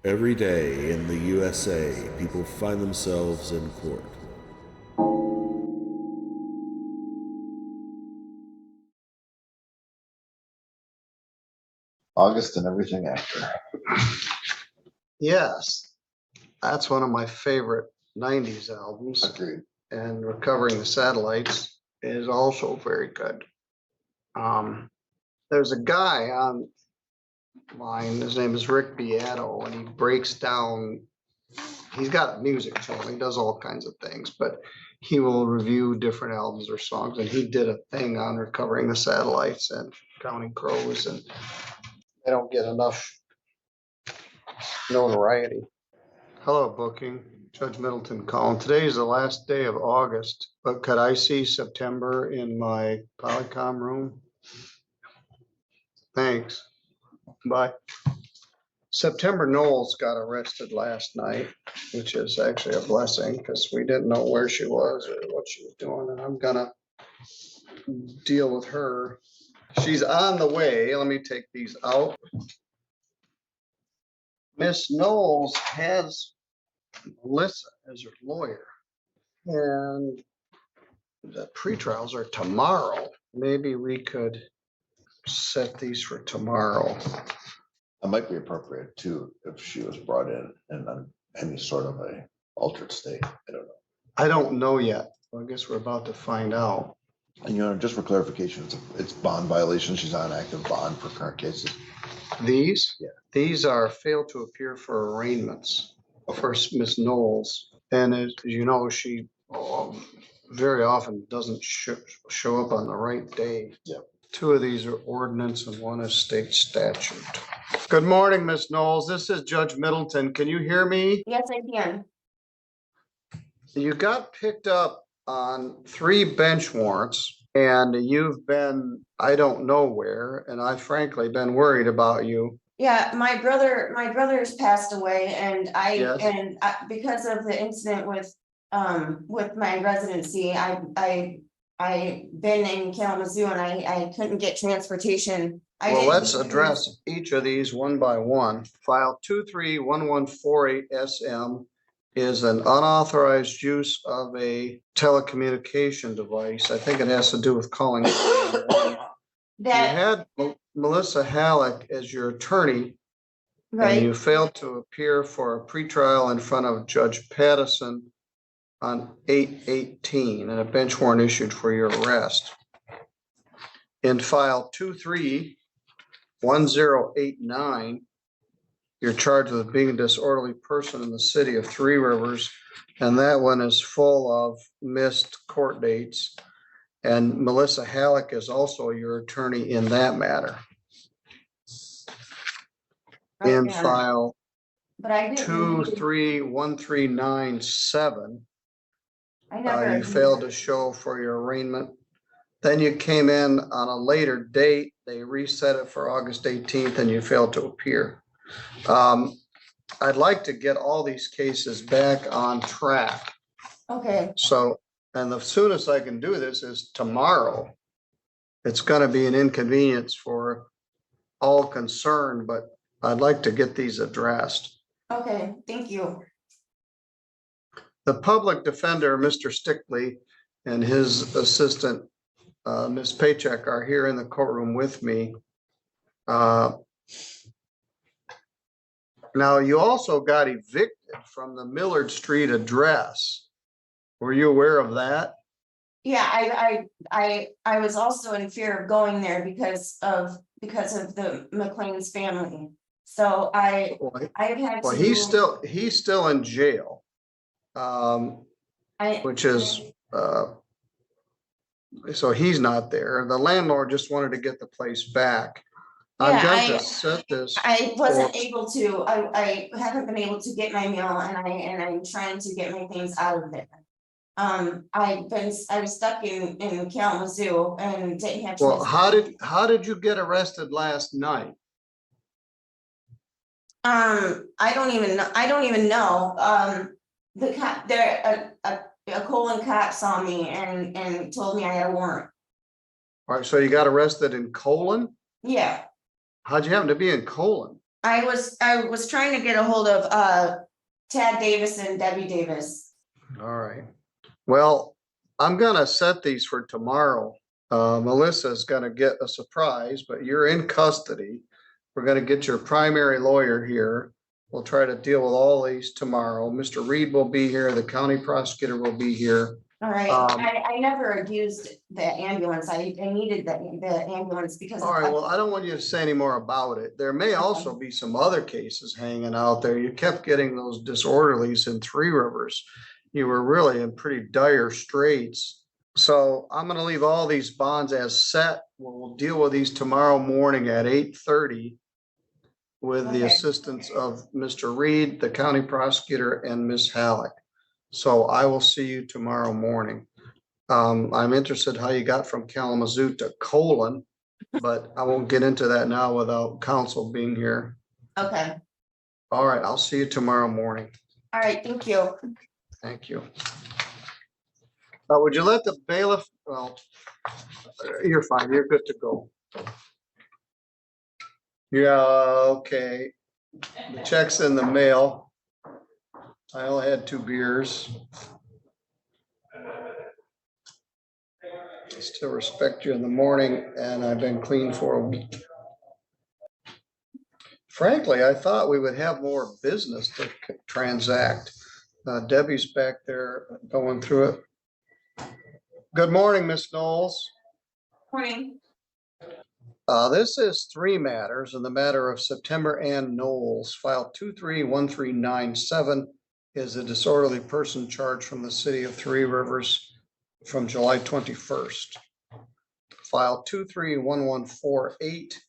Every day in the USA, people find themselves in court. August and everything after. Yes, that's one of my favorite 90s albums. Agreed. And Recovering the Satellites is also very good. There's a guy online, his name is Rick Beato, and he breaks down, he's got a music channel, he does all kinds of things, but he will review different albums or songs, and he did a thing on Recovering the Satellites and Counting Crows, and they don't get enough notoriety. Hello, booking. Judge Middleton calling. Today is the last day of August, but could I see September in my Polycom room? Thanks. Bye. September Knowles got arrested last night, which is actually a blessing because we didn't know where she was or what she was doing, and I'm gonna deal with her. She's on the way. Let me take these out. Miss Knowles has Melissa as her lawyer, and the pretrials are tomorrow. Maybe we could set these for tomorrow. That might be appropriate too, if she was brought in any sort of a altered state. I don't know. I don't know yet. Well, I guess we're about to find out. And just for clarification, it's bond violation. She's on active bond for current cases. These? Yeah. These are failed to appear for arraignments for Miss Knowles. And as you know, she very often doesn't show up on the right day. Yeah. Two of these are ordinance and one is state statute. Good morning, Miss Knowles. This is Judge Middleton. Can you hear me? Yes, I can. You got picked up on 3 bench warrants and you've been, I don't know where, and I've frankly been worried about you. Yeah, my brother's passed away, and Yes. because of the incident with my residency, I've been in Kalamazoo and I couldn't get transportation. Well, let's address each of these one by one. File 231148 SM is an unauthorized use of a telecommunication device. I think it has to do with calling. You had Melissa Halleck as your attorney, and you failed to appear for a pretrial in front of Judge Pattison on 8/18 and a bench warrant issued for your arrest. In file 231089, you're charged with being a disorderly person in the city of Three Rivers, and that one is full of missed court dates. And Melissa Halleck is also your attorney in that matter. In file 231397, you failed to show for your arraignment. Then you came in on a later date. They reset it for August 18th and you failed to appear. I'd like to get all these cases back on track. Okay. So, and the soonest I can do this is tomorrow. It's going to be an inconvenience for all concerned, but I'd like to get these addressed. Okay, thank you. The public defender, Mr. Stickley, and his assistant, Ms. Paycheck, are here in the courtroom with me. Now, you also got evicted from the Millard Street address. Were you aware of that? Yeah, I was also in fear of going there because of the McLean's family. So I've had well, to. he's still in jail. Which is so he's not there. The landlord just wanted to get the place back. I'm going to set this. I wasn't able to. I haven't been able to get my mail, and I'm trying to get my things out of there. I was stuck in Kalamazoo and didn't have. Well, how did you get arrested last night? I don't even know. The cop there, a Colon cop saw me and told me I had a warrant. All right, so you got arrested in Colon? Yeah. How'd you happen to be in Colon? I was trying to get a hold of, Tad Davis and Debbie Davis. All right. Well, I'm gonna set these for tomorrow. Melissa's gonna get a surprise, but you're in custody. We're gonna get your primary lawyer here. We'll try to deal with all these tomorrow. Mr. Reed will be here. The county prosecutor will be here. All right, Um, I never used the ambulance. I needed the ambulance because. All right, well, I don't want you to say any more about it. There may also be some other cases hanging out there. You kept getting those disorderlies in Three Rivers. You were really in pretty dire straits. So I'm gonna leave all these bonds as set. We'll deal with these tomorrow morning at 8:30 with the Okay. assistance of Mr. Reed, the county prosecutor, and Ms. Halleck. So I will see you tomorrow morning. I'm interested how you got from Kalamazoo to Colon, but I won't get into that now without counsel being here. Okay, All right, I'll see you tomorrow morning. all right, thank you. Thank you. Would you let the bailiff, well, you're fine, you're good to go. Yeah, okay. The check's in the mail. I only had 2 beers. I still respect you in the morning, and I've been clean for a week. Frankly, I thought we would have more business to transact. Debbie's back there going through it. Good morning, Miss Knowles. Morning. This is 3 matters in the matter of September Ann Knowles. File 231397 is a disorderly person charged from the city of Three Rivers from July 21st. File 231148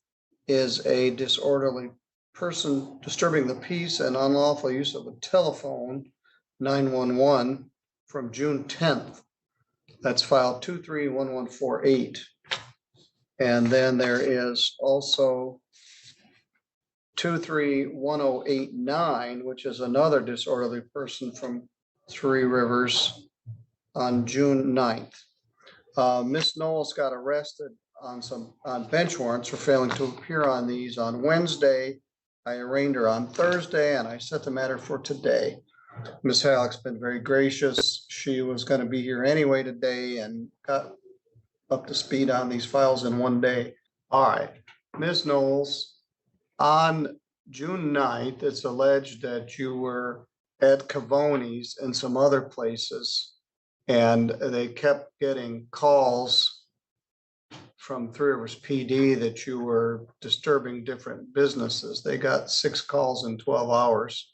is a disorderly person disturbing the peace and unlawful use of a telephone 911 from June 10th. That's file 231148. And then there is also 231089, which is another disorderly person from Three Rivers on June 9th. Miss Knowles got arrested on bench warrants for failing to appear on these on Wednesday. I arraigned her on Thursday, and I set the matter for today. Miss Halleck's been very gracious. She was going to be here anyway today and got up to speed on these files in one day. All right, Ms. Knowles, on June 9th, it's alleged that you were at Cavoni's and some other places, and they kept getting calls from Three Rivers PD that you were disturbing different businesses. They got 6 calls in 12 hours.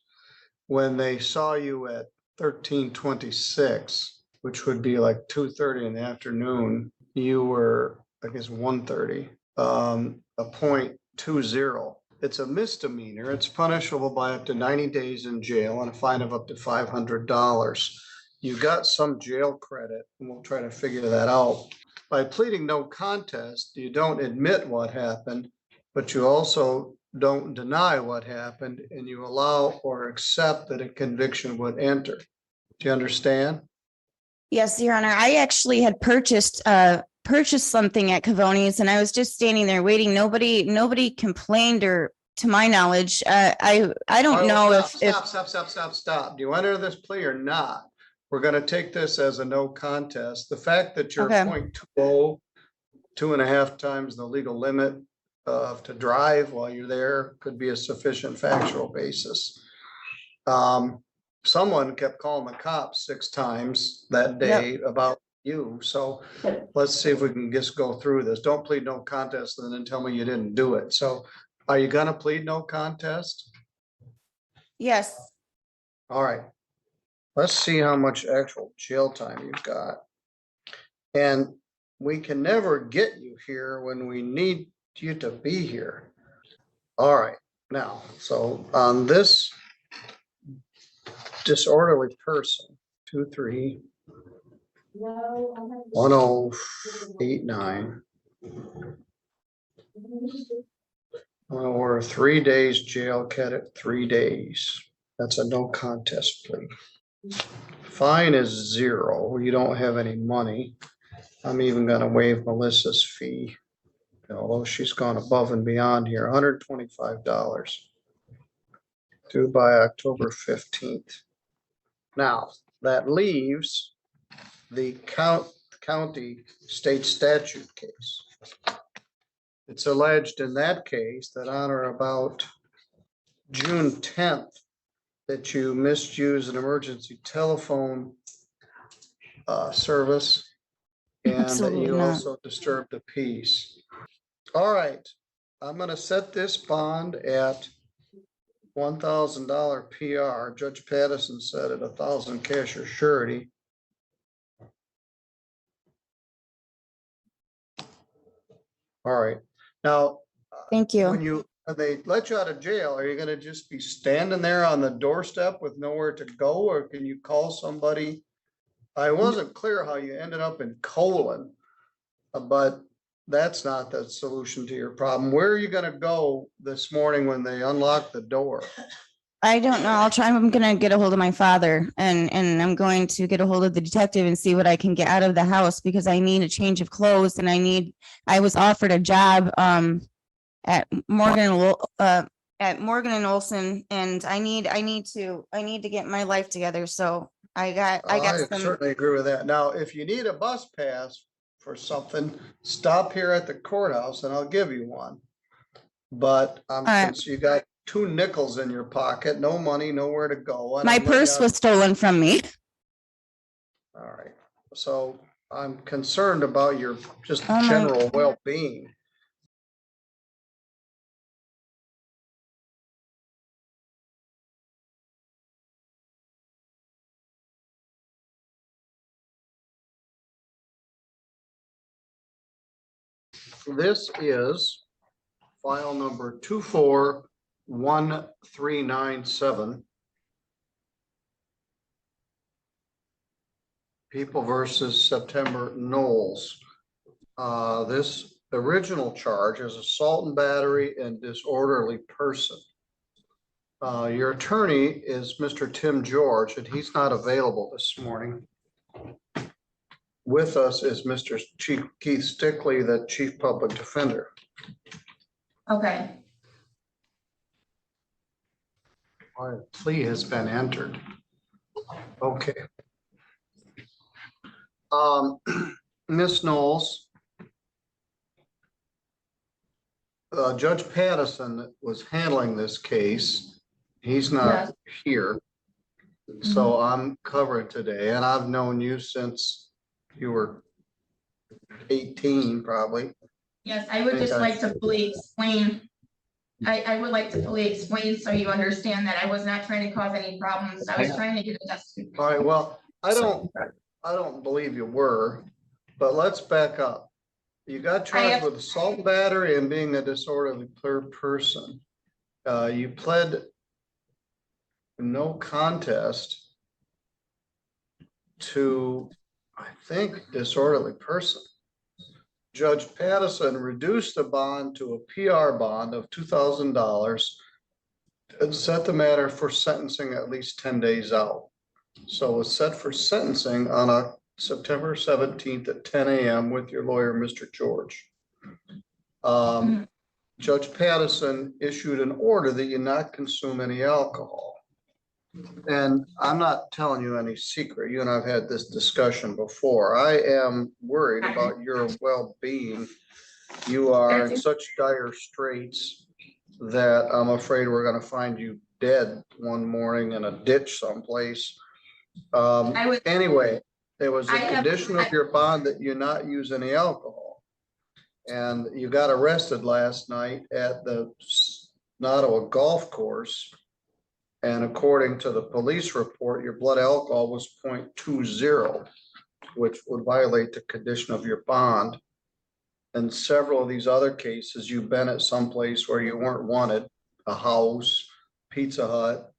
When they saw you at 1326, which would be like 2:30 in the afternoon, you were, I guess, 1:30, a 0.20. It's a misdemeanor. It's punishable by up to 90 days in jail and a fine of up to $500. You got some jail credit, and we'll try to figure that out. By pleading no contest, you don't admit what happened, but you also don't deny what happened, and you allow or accept that a conviction would enter. Do you understand? Yes, Your Honor. I actually had purchased something at Cavoni's, and I was just standing there waiting. Nobody complained, or to my knowledge, I don't know if Stop. Do you enter this plea or not? We're going to take this as a no contest. The fact that you're Okay. 0.20, 2.5 times the legal limit to drive while you're there could be a sufficient factual basis. Someone kept calling the cops 6 times that day about you. So let's see if we can just go through this. Don't plead no contest and then tell me you didn't do it. So are you going to plead no contest? yes. All right. Let's see how much actual jail time you've got. And we can never get you here when we need you to be here. All right. Now, so on this disorderly person, 231089. Or 3 days jail, credit 3 days. That's a no contest plea. Fine is 0. You don't have any money. I'm even gonna waive Melissa's fee, although she's gone above and beyond here, $125. due by October 15th. Now, that leaves the county state statute case. It's alleged in that case that on or about June 10th, that you misused an emergency telephone service and that Absolutely you not. also disturbed the peace. All right, I'm gonna set this bond at $1,000 PR. Judge Pattison said at 1,000 cash or surety. All right, now. Thank you. When they let you out of jail, are you gonna just be standing there on the doorstep with nowhere to go, or can you call somebody? I wasn't clear how you ended up in Colon, but that's not the solution to your problem. Where are you gonna go this morning when they unlock the door? I don't know. I'm gonna get a hold of my father and I'm going to get a hold of the detective and see what I can get out of the house because I need a change of clothes and I was offered a job at Morgan and Olson and I need to get my life together. So I got some. Certainly agree with that. Now, if you need a bus pass for something, stop here at the courthouse and I'll give you one. But since you got 2 nickels in your pocket, no money, nowhere to go. My purse was stolen from me. All right. So I'm concerned about your just Oh my- general well-being. This is file number 241397. People versus September Knowles. This original charge is assault and battery and disorderly person. Your attorney is Mr. Tim George, and he's not available this morning. With us is Mr. Chief Keith Stickley, the Chief Public Defender. Okay. Our plea has been entered. Okay. Ms. Knowles, Judge Pattison was handling this case. He's not here. So I'm covering today, and I've known you since you were 18, probably. Yes, I would just like to fully explain. I would like to fully explain so you understand that I was not trying to cause any problems. I was trying to get a justice. All right, well, I don't believe you were, but let's back up. You got charged with assault and battery and being a disorderly person. You pled no contest to, I think, disorderly person. Judge Pattison reduced the bond to a PR bond of $2,000 and set the matter for sentencing at least 10 days out. So it was set for sentencing on September 17th at 10 a.m. with your lawyer, Mr. George. Judge Pattison issued an order that you not consume any alcohol. And I'm not telling you any secret. You and I've had this discussion before. I am worried about your well-being. You are in such dire straits that I'm afraid we're going to find you dead one morning in a ditch someplace. Anyway, there was a condition of your bond that you not use any alcohol. And you got arrested last night at the Nottawa golf course. And according to the police report, your blood alcohol was 0.20, which would violate the condition of your bond. And several of these other cases, you've been at some place where you weren't wanted, a house, Pizza Hut,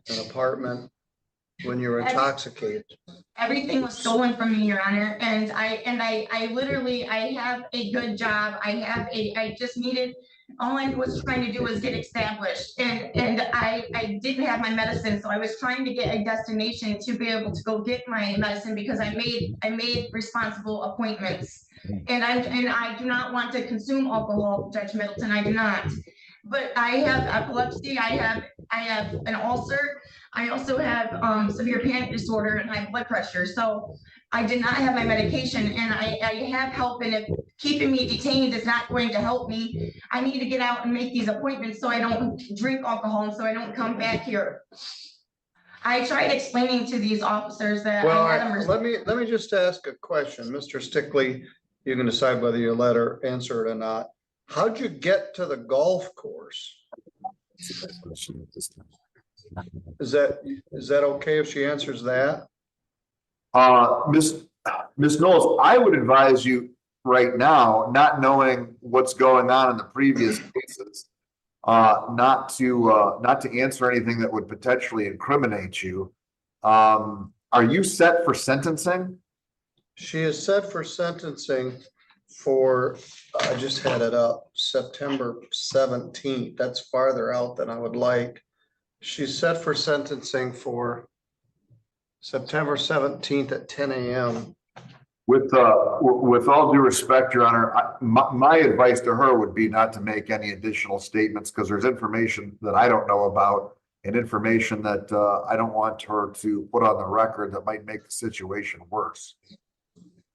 an apartment, when you were intoxicated. Everything was stolen from me, Your Honor. And I literally, I have a good job. I just needed, all I was trying to do was get established. And I didn't have my medicine. So I was trying to get a destination to be able to go get my medicine because I made responsible appointments. And I do not want to consume alcohol, Judge Middleton. I do not. but I have epilepsy, I have an ulcer. I also have severe panic disorder and high blood pressure. So I did not have my medication, and I have help, and if keeping me detained is not going to help me, I need to get out and make these appointments so I don't drink alcohol and so I don't come back here. I tried explaining to these officers that Well, I had them. let me just ask a question, Mr. Stickley. You can decide whether you let her answer it or not. How'd you get to the golf course? Is that okay if she answers that? Miss Knowles, I would advise you right now, not knowing what's going on in the previous cases, not to answer anything that would potentially incriminate you. Are you set for sentencing? She is set for sentencing for, I just had it up, September 17th. That's farther out than I would like. She's set for sentencing for September 17th at 10 a.m. With all due respect, Your Honor, my advice to her would be not to make any additional statements, because there's information that I don't know about and information that I don't want her to put on the record that might make the situation worse.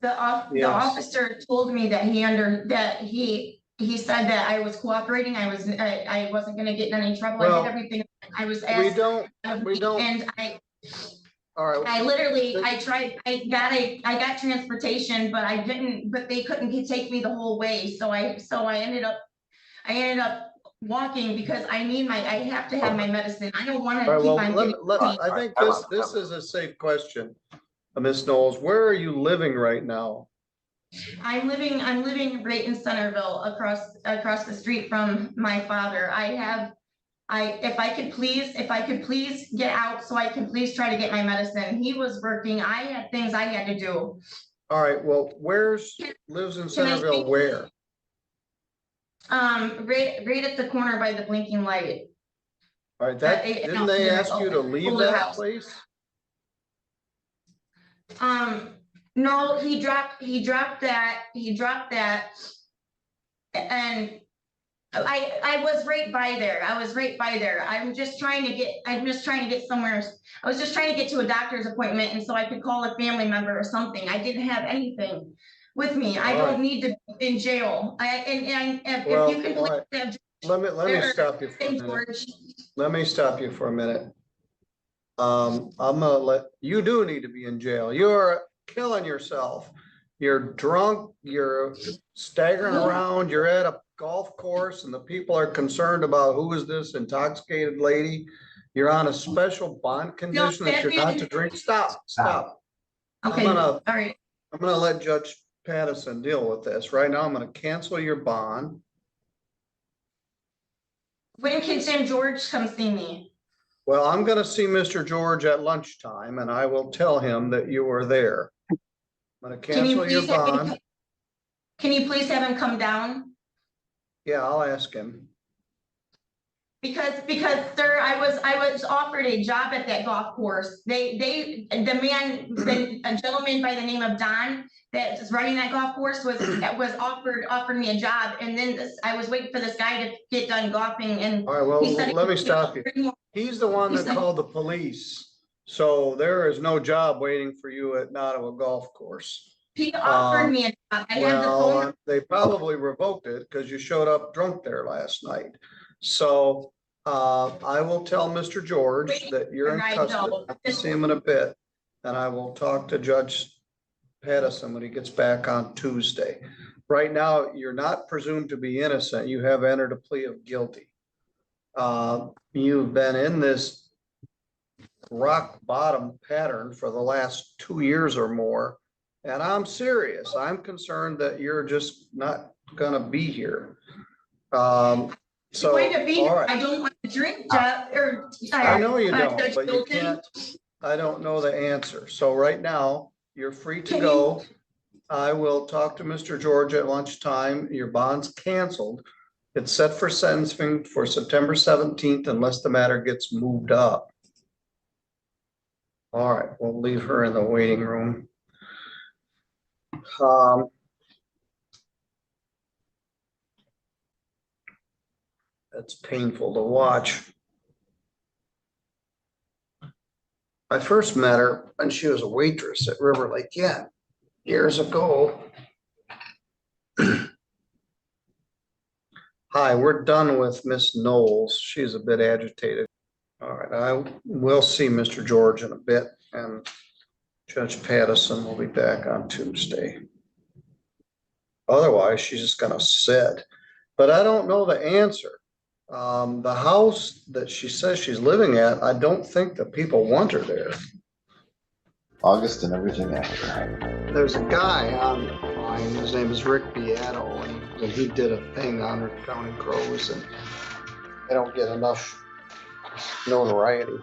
The officer told me that he said that I was cooperating. I wasn't going to get in any trouble. I did everything I was asked. We don't. And All right. I got transportation, but they couldn't take me the whole way. So I ended up walking because I have to have my medicine. I don't want to keep on getting. I think this is a safe question. Ms. Knowles, where are you living right now? I'm living right in Centerville, across the street from my father. If I could please get out so I can please try to get my medicine. He was working. I had things I had to do. All right, well, lives in Centerville where? Right at the corner by the blinking light. All right, didn't they ask you to leave that place? No, he dropped that, and I was right by there. I'm just trying to get somewhere. I was just trying to get to a doctor's appointment, and so I could call a family member or something. I didn't have anything with me. I don't need to be in jail. If you can believe that. Let me stop you for a minute. Let me stop you for a minute. I'm gonna you do need to be in jail. You're killing yourself. You're drunk, you're staggering around, you're at a golf course and the people are concerned about who is this intoxicated lady. You're on a special bond condition that you're not to drink. Stop. Okay, all right. I'm gonna let Judge Pattison deal with this. Right now, I'm gonna cancel your bond. When can Tim George come see me? Well, I'm gonna see Mr. George at lunchtime and I will tell him that you were there. I'm gonna cancel your bond. Can you please have him come down? Yeah, I'll ask him. Because sir, I was offered a job at that golf course. A gentleman by the name of Don that is running that golf course offered me a job, and then I was waiting for this guy to get done golfing, and all right, well, let me stop you. He's the one that called the police. So there is no job waiting for you at Nottawa Golf Course. He offered me a job. I have the phone. They probably revoked it because you showed up drunk there last night. So I will tell Mr. George that you're in custody. I'll see him in a bit. And I will talk to Judge Pattison when he gets back on Tuesday. Right now, you're not presumed to be innocent. You have entered a plea of guilty. You've been in this rock bottom pattern for the last 2 years or more. And I'm serious. I'm concerned that you're just not gonna be here. So, all right. I don't want to drink, I know you don't, but you can't. I don't know the answer. So right now, you're free to go. I will talk to Mr. George at lunchtime. Your bond's canceled. It's set for sentencing for September 17th unless the matter gets moved up. All right, we'll leave her in the waiting room. It's painful to watch. I first met her when she was a waitress at River Lake Inn years ago. Hi, we're done with Miss Knowles. She's a bit agitated. All right, I will see Mr. George in a bit, and Judge Pattison will be back on Tuesday. Otherwise, she's just gonna sit, but I don't know the answer. The house that she says she's living at, I don't think the people want her there. August and everything after. There's a guy on the line, his name is Rick Beato, and he did a thing on her counting crows, and they don't get enough notoriety.